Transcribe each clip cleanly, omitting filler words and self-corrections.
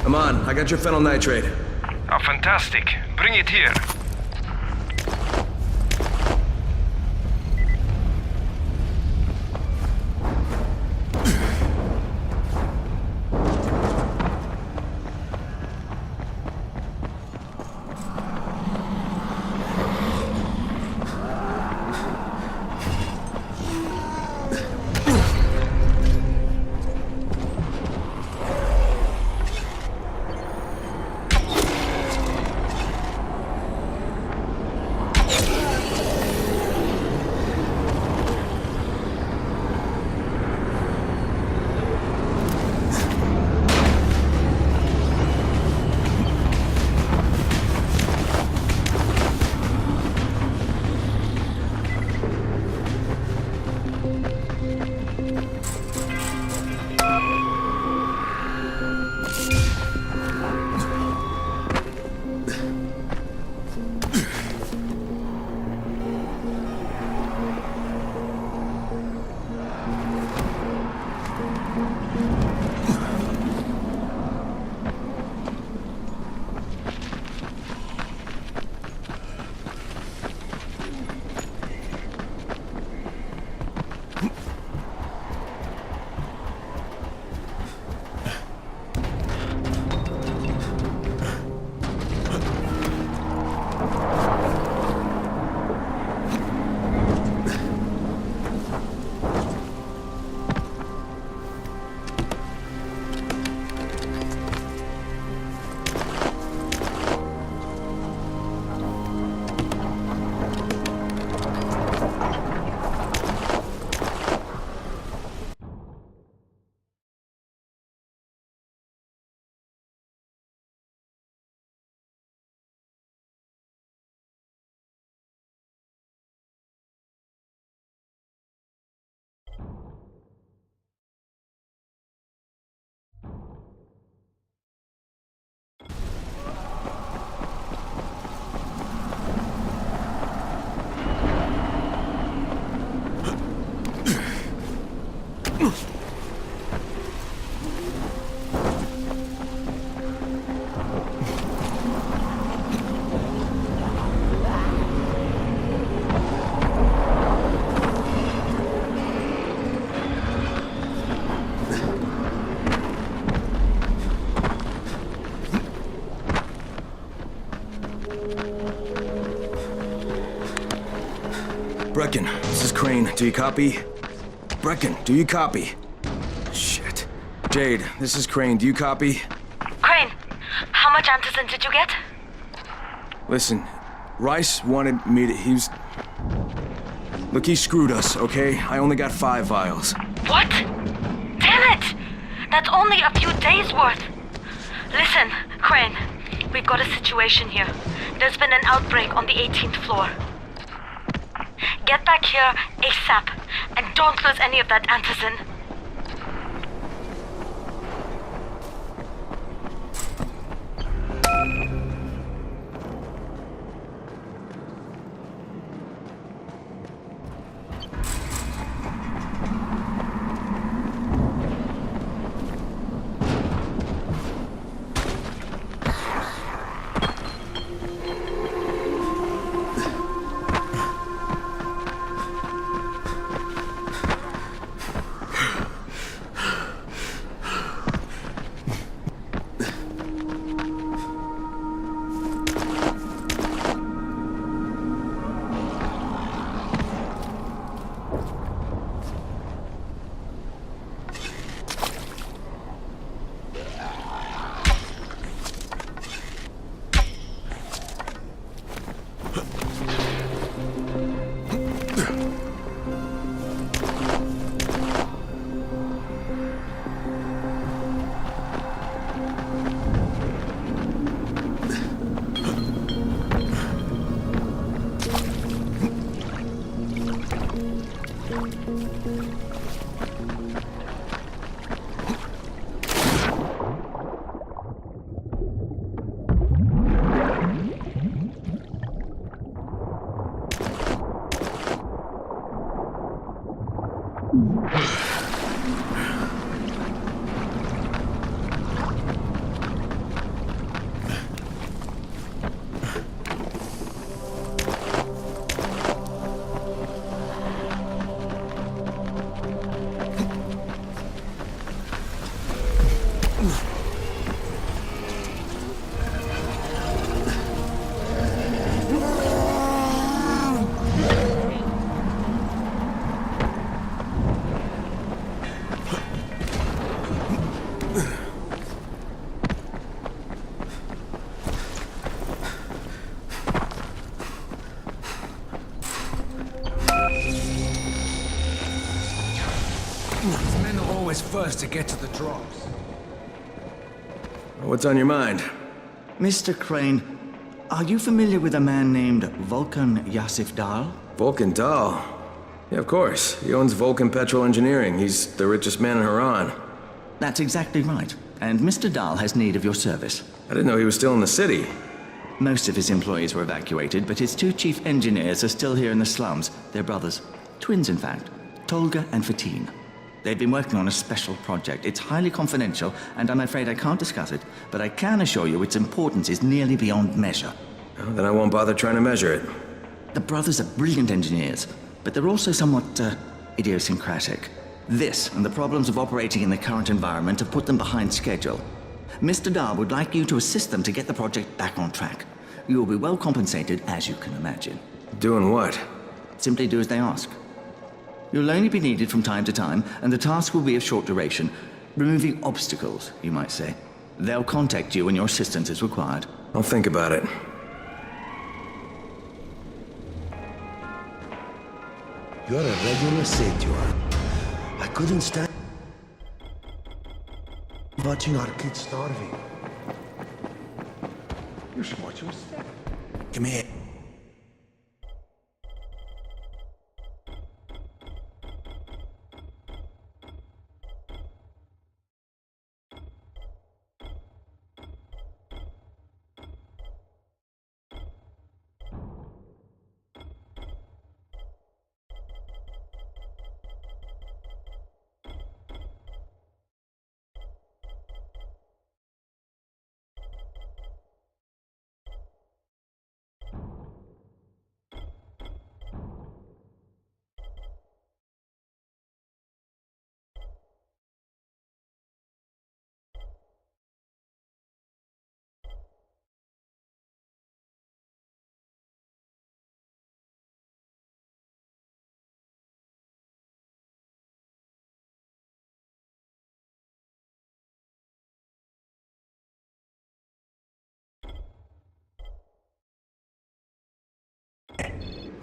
I'm on. I got your phenyl nitrate. Oh, fantastic. Bring it here. Brecken, this is Crane. Do you copy? Brecken, do you copy? Shit. Jade, this is Crane. Do you copy? Crane, how much antizin did you get? Listen, Rice wanted me to... Look, he screwed us, okay? I only got 5 vials. What? Damn it! That's only a few days worth. Listen, Crane, we've got a situation here. There's been an outbreak on the 18th floor. Get back here ASAP, and don't lose any of that antizin. always first to get to the drops. What's on your mind? Mr. Crane, are you familiar with a man named Vulcan Yasif Dahl? Vulcan Dahl? Yeah, of course. He owns Vulcan Petrol Engineering. He's the richest man in Haran. That's exactly right. And Mr. Dahl has need of your service. I didn't know he was still in the city. Most of his employees were evacuated, but his 2 chief engineers are still here in the slums. They're brothers. Twins, in fact. Tolga and Fatin. They've been working on a special project. It's highly confidential, and I'm afraid I can't discuss it, but I can assure you its importance is nearly beyond measure. Well, then I won't bother trying to measure it. The brothers are brilliant engineers, but they're also somewhat, idiosyncratic. This and the problems of operating in the current environment have put them behind schedule. Mr. Dahl would like you to assist them to get the project back on track. You will be well compensated, as you can imagine. Doing what? Simply do as they ask. You'll only be needed from time to time, and the task will be of short duration. Removing obstacles, you might say. They'll contact you when your assistance is required. I'll think about it. You're a regular saint, you are. I couldn't stand watching our kids starving. You should watch your step. Come here.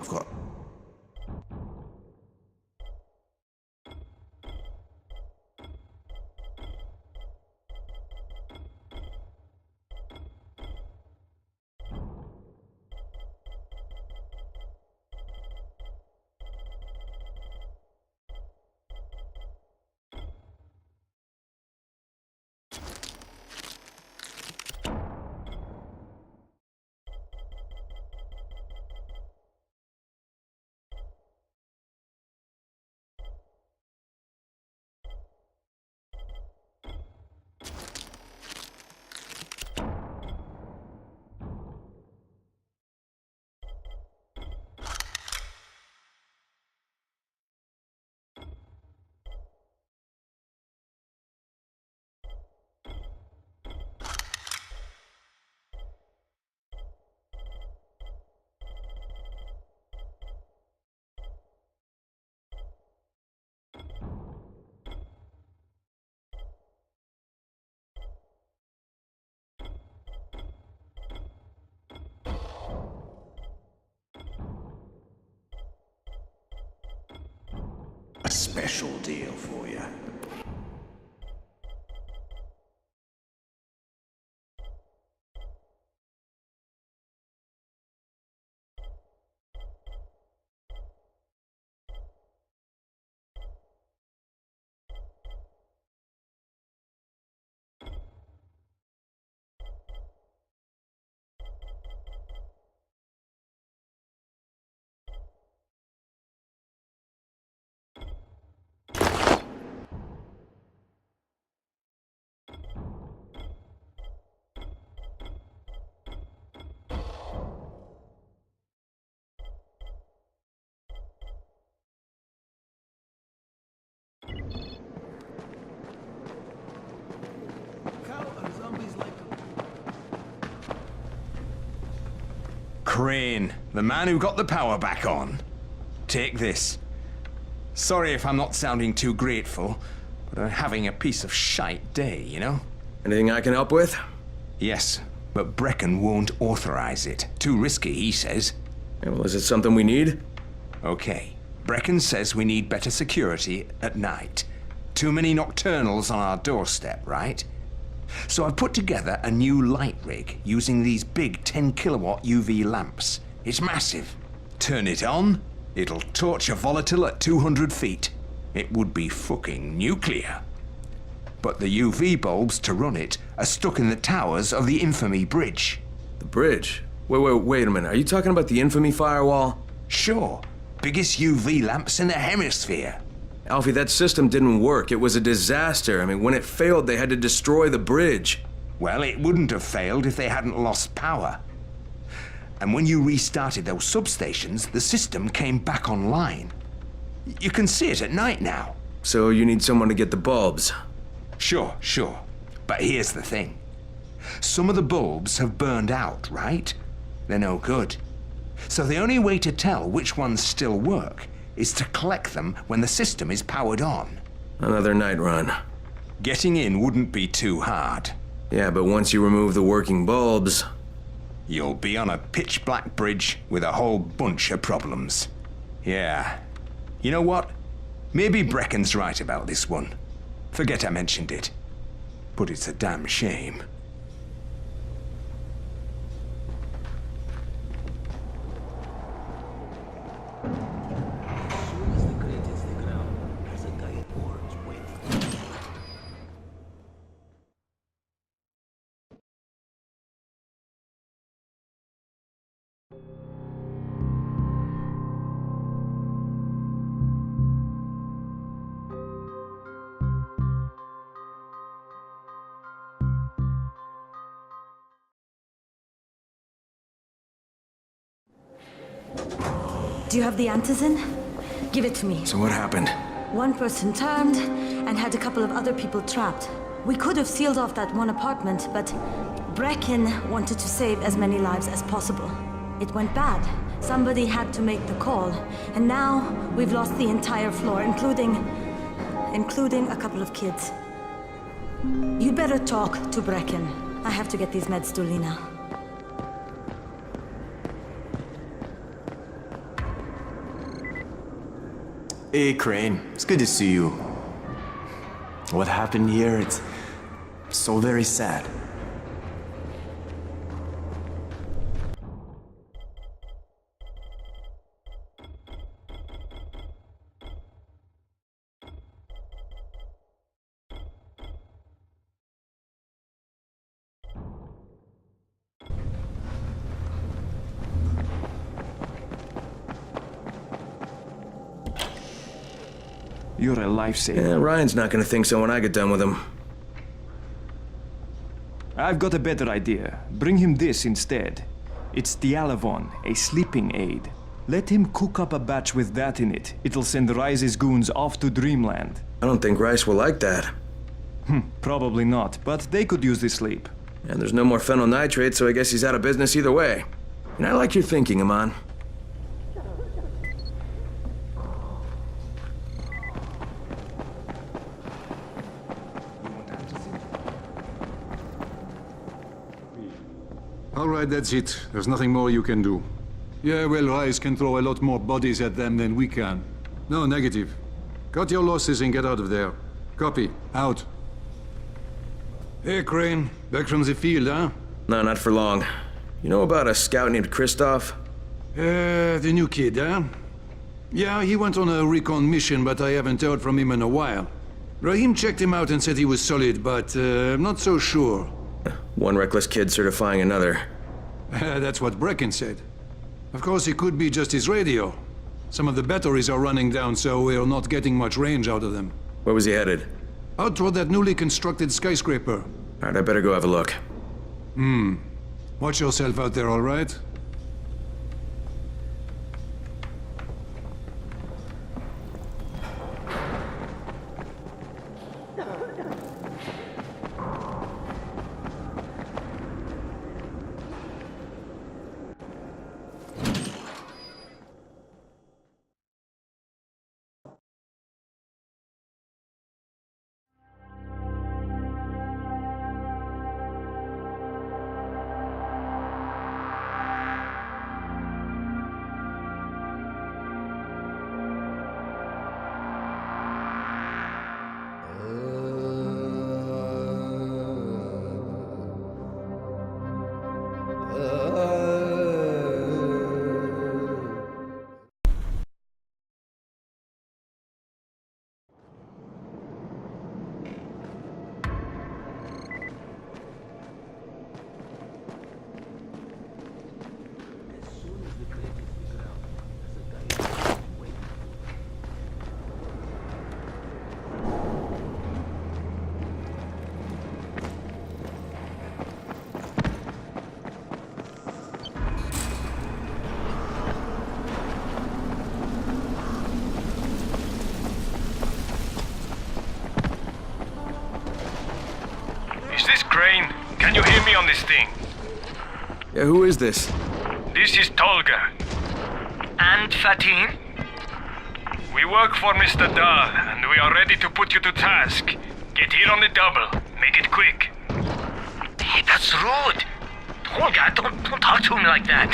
I've got... a special deal for you. Crane, the man who got the power back on. Take this. Sorry if I'm not sounding too grateful, but I'm having a piece of shite day, you know? Anything I can help with? Yes, but Brecken won't authorize it. Too risky, he says. Yeah, well, is it something we need? Okay. Brecken says we need better security at night. Too many nocturnals on our doorstep, right? So I've put together a new light rig using these big 10 kilowatt UV lamps. It's massive. Turn it on, it'll torch a volatile at 200 feet. It would be fucking nuclear. But the UV bulbs to run it are stuck in the towers of the Infamy Bridge. The bridge? Wait a minute. Are you talking about the Infamy firewall? Sure. Biggest UV lamps in the hemisphere. Alfie, that system didn't work. It was a disaster. I mean, when it failed, they had to destroy the bridge. Well, it wouldn't have failed if they hadn't lost power. And when you restarted those substations, the system came back online. You can see it at night now. So you need someone to get the bulbs. Sure. But here's the thing. Some of the bulbs have burned out, right? They're no good. So the only way to tell which ones still work is to collect them when the system is powered on. Another night run. Getting in wouldn't be too hard. Yeah, but once you remove the working bulbs... You'll be on a pitch-black bridge with a whole bunch of problems. Yeah. You know what? Maybe Brecken's right about this one. Forget I mentioned it. But it's a damn shame. Do you have the antizin? Give it to me. So what happened? One person turned and had a couple of other people trapped. We could have sealed off that one apartment, but Brecken wanted to save as many lives as possible. It went bad. Somebody had to make the call, and now we've lost the entire floor, including a couple of kids. You better talk to Brecken. I have to get these meds to Lena. Hey, Crane. It's good to see you. What happened here, it's so very sad. You're a lifesaver. Yeah, Ryan's not gonna think so when I get done with him. I've got a better idea. Bring him this instead. It's Dialavon, a sleeping aid. Let him cook up a batch with that in it. It'll send Rice's goons off to Dreamland. I don't think Rice will like that. Probably not, but they could use the sleep. And there's no more phenyl nitrate, so I guess he's out of business either way. And I like your thinking, Aman. All right, that's it. There's nothing more you can do. Yeah, well, Rice can throw a lot more bodies at them than we can. No, negative. Cut your losses and get out of there. Copy. Out. Hey, Crane. Back from the field, huh? No, not for long. You know about a scout named Kristoff? The new kid, huh? Yeah, he went on a recon mission, but I haven't heard from him in a while. Rahim checked him out and said he was solid, but I'm not so sure. One reckless kid certifying another. That's what Brecken said. Of course, it could be just his radio. Some of the batteries are running down, so we're not getting much range out of them. Where was he headed? Out toward that newly constructed skyscraper. Alright, I better go have a look. Watch yourself out there, all right? on this thing. Yeah, who is this? This is Tolga. And Fatin? We work for Mr. Dahl, and we are ready to put you to task. Get here on the double. Make it quick. Hey, that's rude. Tolga, don't talk to me like that.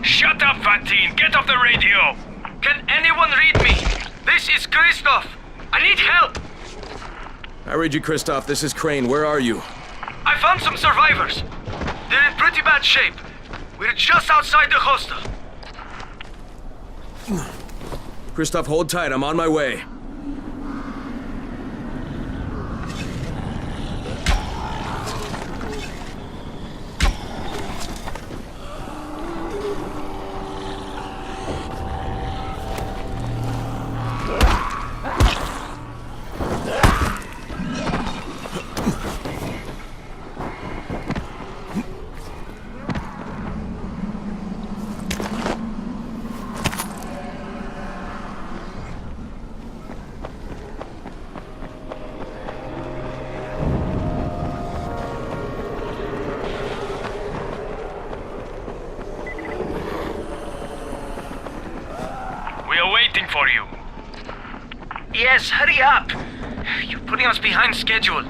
Shut up, Fatin! Get off the radio! Can anyone read me? This is Christoph. I need help. I read you, Christoph. This is Crane. Where are you? I found some survivors. They're in pretty bad shape. We're just outside the hostel. Christoph, hold tight. I'm on my way. For you. Yes, hurry up. You're putting us behind schedule.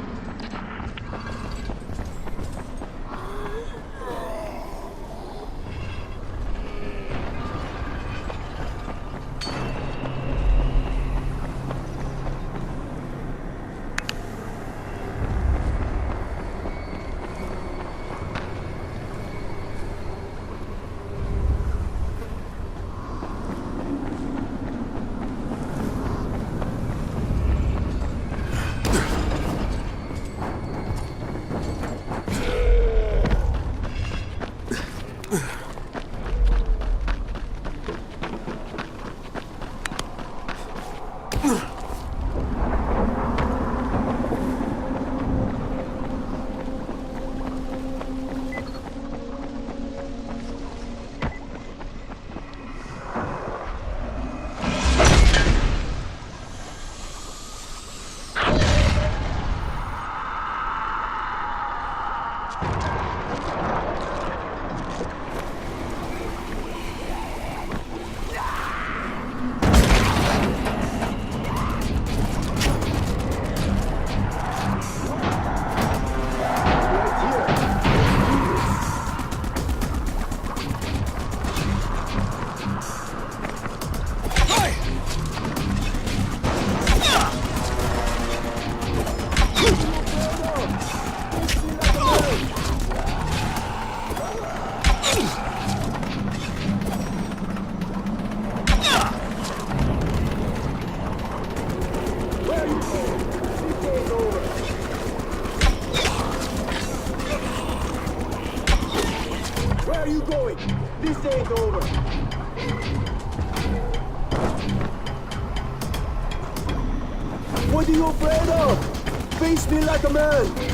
Where are you going? This ain't over. What are you afraid of? Face me like a man.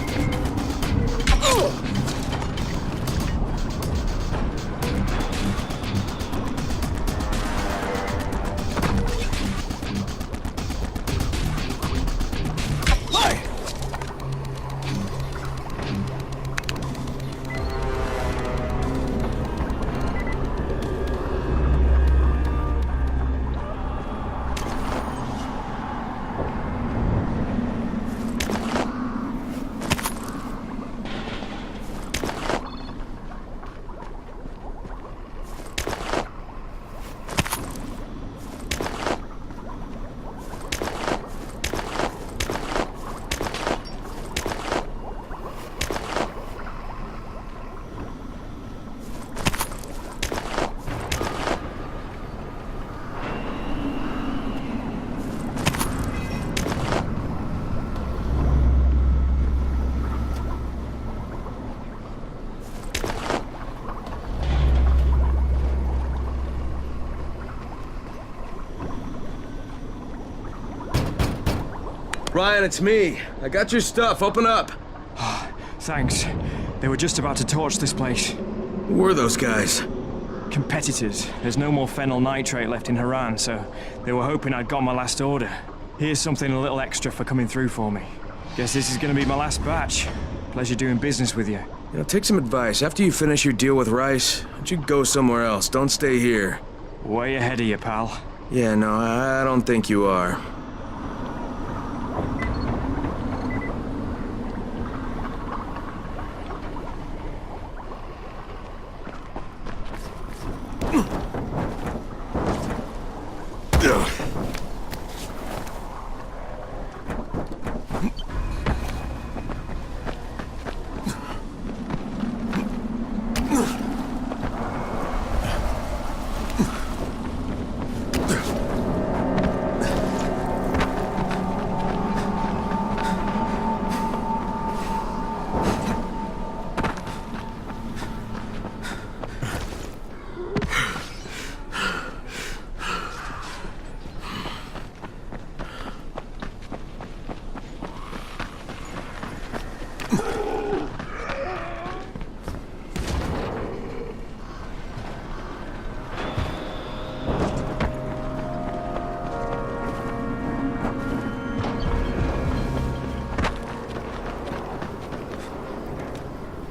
Ryan, it's me. I got your stuff. Open up. Thanks. They were just about to torch this place. Who were those guys? Competitors. There's no more phenyl nitrate left in Haran, so they were hoping I'd got my last order. Here's something a little extra for coming through for me. Guess this is gonna be my last batch. Pleasure doing business with you. You know, take some advice. After you finish your deal with Rice, why don't you go somewhere else? Don't stay here. Way ahead of you, pal. Yeah, no, I don't think you are.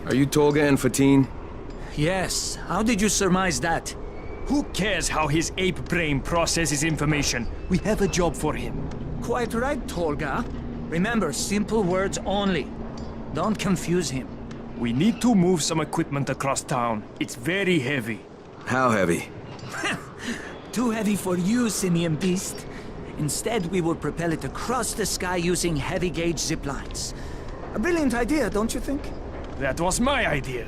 Are you Tolga and Fatine? Yes. How did you surmise that? Who cares how his ape brain processes information? We have a job for him. Quite right, Tolga. Remember, simple words only. Don't confuse him. We need to move some equipment across town. It's very heavy. How heavy? Too heavy for you, simian beast. Instead, we will propel it across the sky using heavy-gauge zip lines. A brilliant idea, don't you think? That was my idea.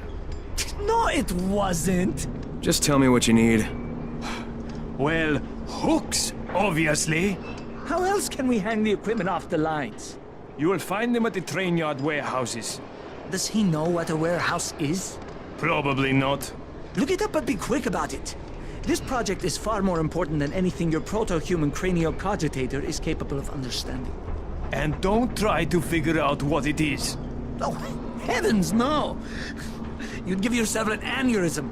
No, it wasn't. Just tell me what you need. Well, hooks, obviously. How else can we hang the equipment off the lines? You will find them at the train yard warehouses. Does he know what a warehouse is? Probably not. Look it up, but be quick about it. This project is far more important than anything your proto-human cranial cogitator is capable of understanding. And don't try to figure out what it is. Oh, heavens, no! You'd give yourself an aneurysm.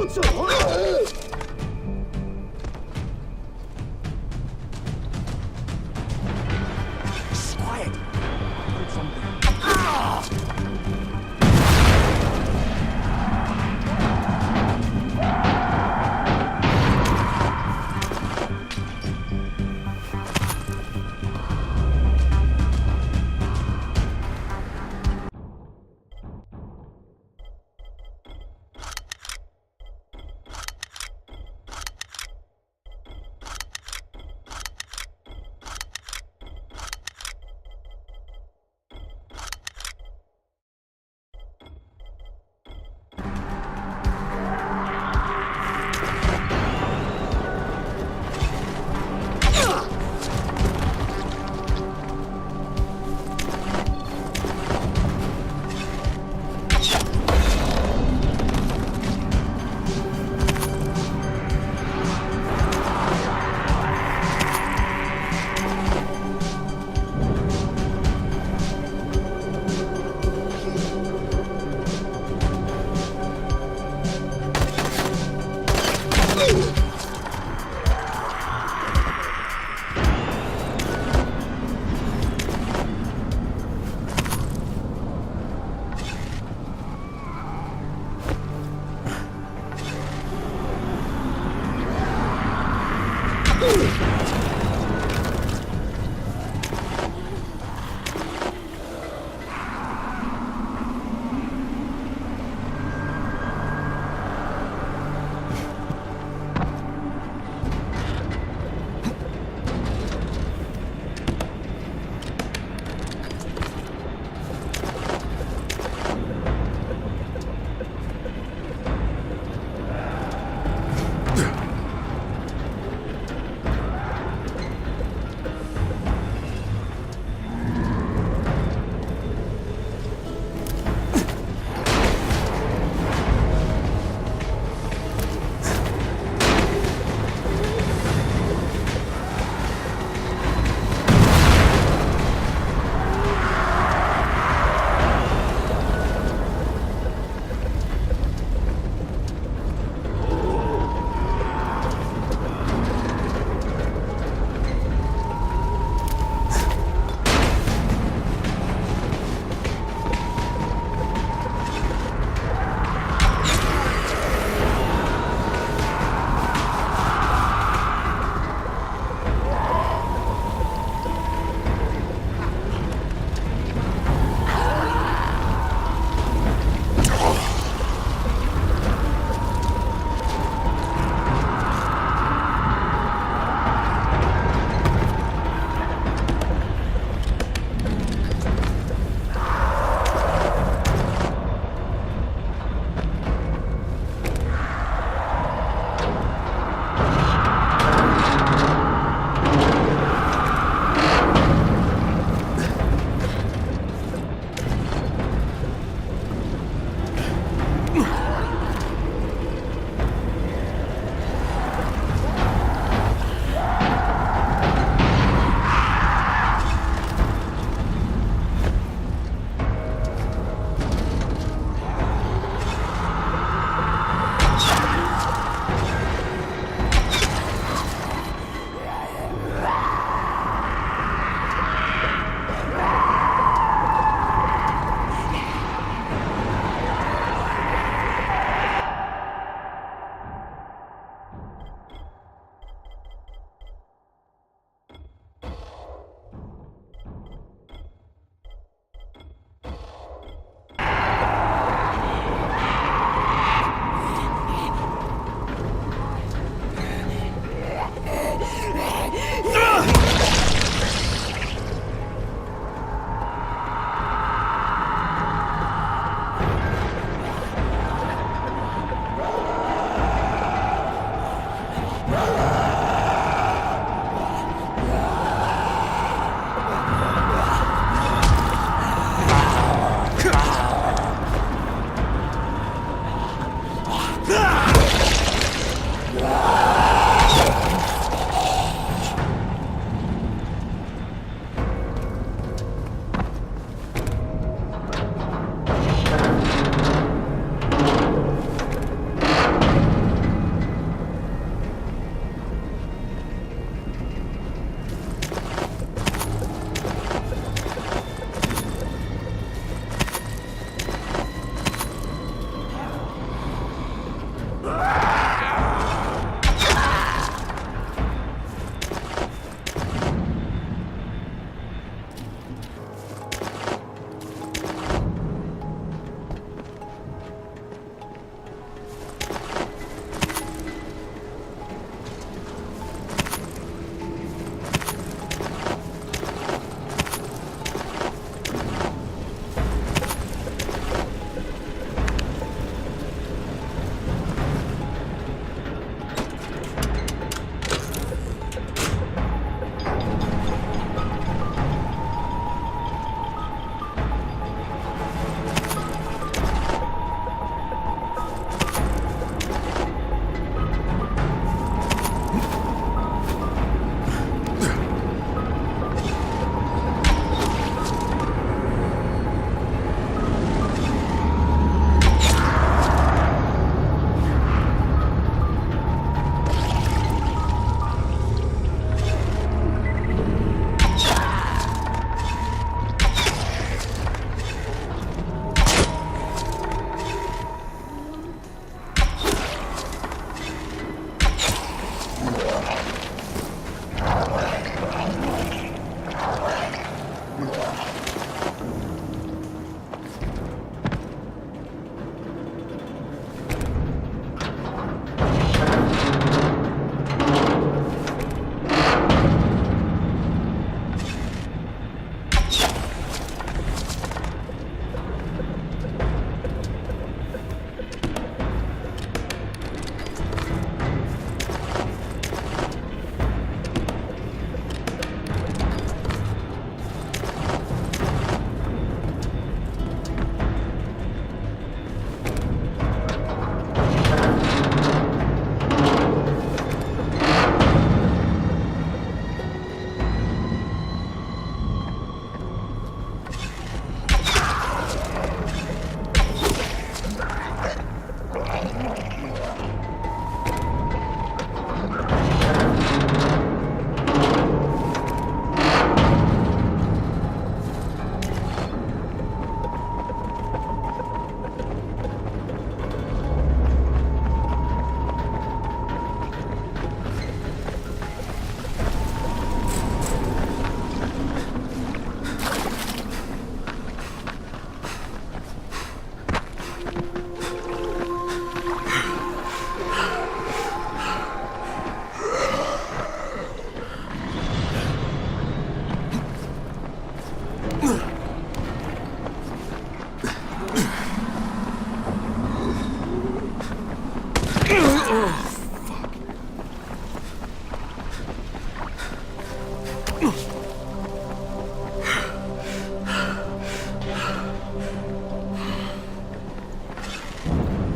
Quiet.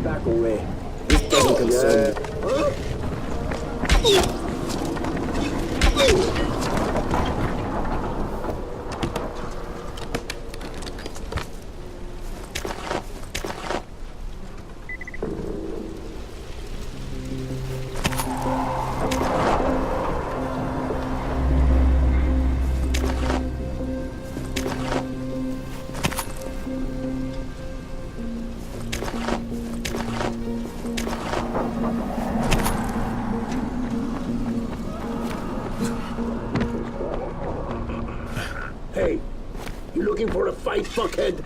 Back away. This doesn't concern me. Hey, you looking for a fight, fuckhead?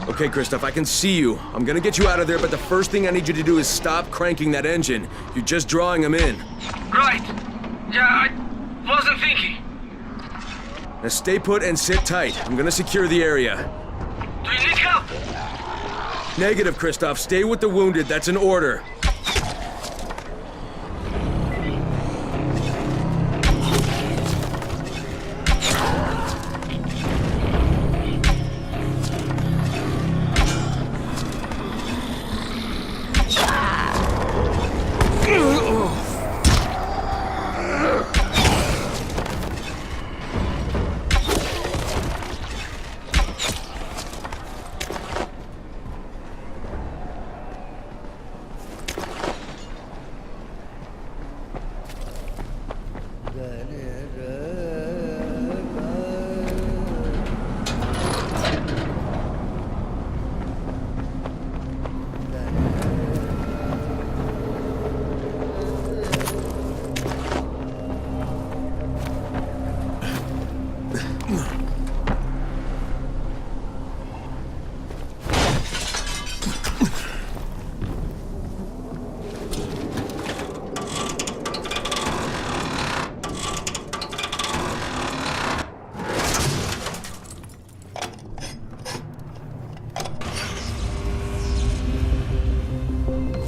Okay, Christoph, I can see you. I'm gonna get you out of there, but the first thing I need you to do is stop cranking that engine. You're just drawing them in. Right. Yeah, I wasn't thinking. Now stay put and sit tight. I'm gonna secure the area. Do you need help? Negative, Christoph. Stay with the wounded. That's an order.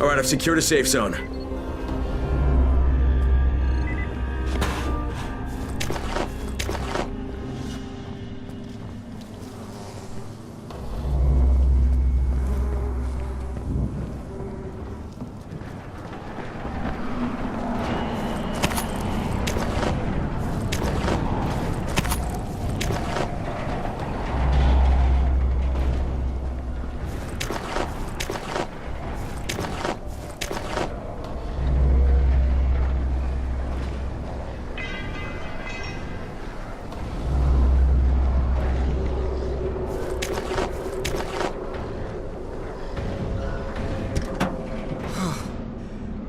All right, I've secured a safe zone.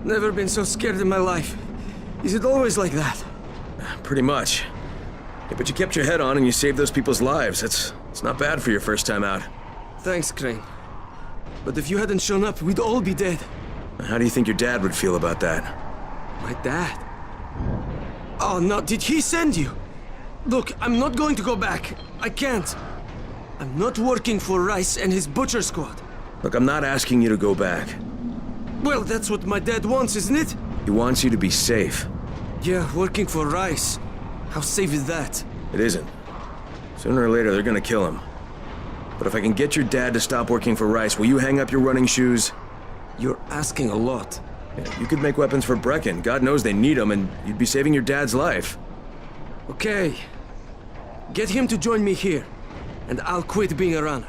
Never been so scared in my life. Is it always like that? Pretty much. Yeah, but you kept your head on and you saved those people's lives. It's not bad for your first time out. Thanks, Crane. But if you hadn't shown up, we'd all be dead. How do you think your dad would feel about that? My dad? Oh no, did he send you? Look, I'm not going to go back. I can't. I'm not working for Rice and his butcher squad. Look, I'm not asking you to go back. Well, that's what my dad wants, isn't it? He wants you to be safe. Yeah, working for Rice. How safe is that? It isn't. Sooner or later, they're gonna kill him. But if I can get your dad to stop working for Rice, will you hang up your running shoes? You're asking a lot. Yeah, you could make weapons for Brecken. God knows they need them, and you'd be saving your dad's life. Okay. Get him to join me here, and I'll quit being a runner.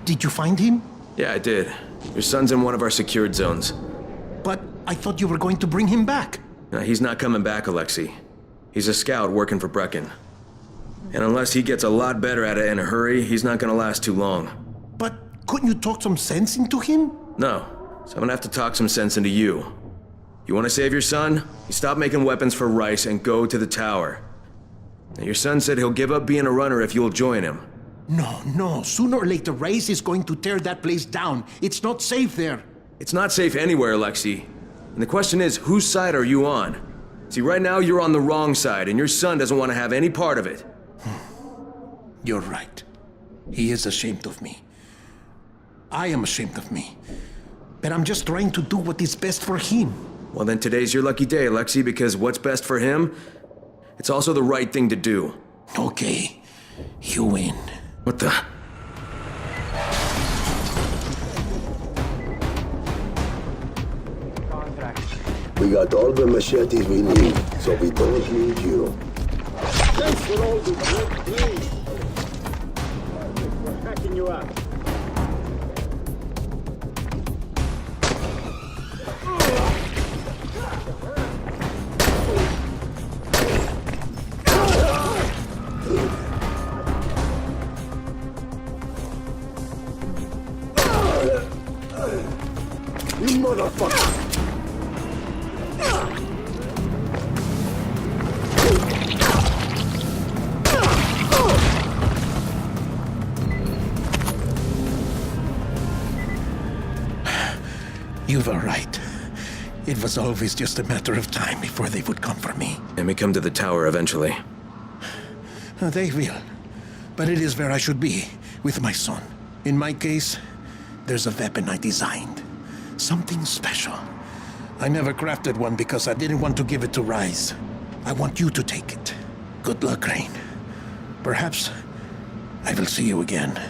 Did you find him? Yeah, I did. Your son's in one of our secured zones. But I thought you were going to bring him back. No, he's not coming back, Alexei. He's a scout working for Brecken. And unless he gets a lot better at it in a hurry, he's not gonna last too long. But couldn't you talk some sense into him? No, so I'm gonna have to talk some sense into you. You wanna save your son? You stop making weapons for Rice and go to the tower. Now, your son said he'll give up being a runner if you'll join him. No. Sooner or later, Rice is going to tear that place down. It's not safe there. It's not safe anywhere, Alexei. And the question is, whose side are you on? See, right now you're on the wrong side, and your son doesn't want to have any part of it. You're right. He is ashamed of me. I am ashamed of me. But I'm just trying to do what is best for him. Well, then today's your lucky day, Alexei, because what's best for him, it's also the right thing to do. Okay. You win. What the? We got all the machetes we need, so we don't need you. Thanks for all the good deeds. We're backing you up. You motherfucker! You were right. It was always just a matter of time before they would come for me. And we come to the tower eventually. They will. But it is where I should be, with my son. In my case, there's a weapon I designed. Something special. I never crafted one because I didn't want to give it to Rice. I want you to take it. Good luck, Rain. Perhaps I will see you again.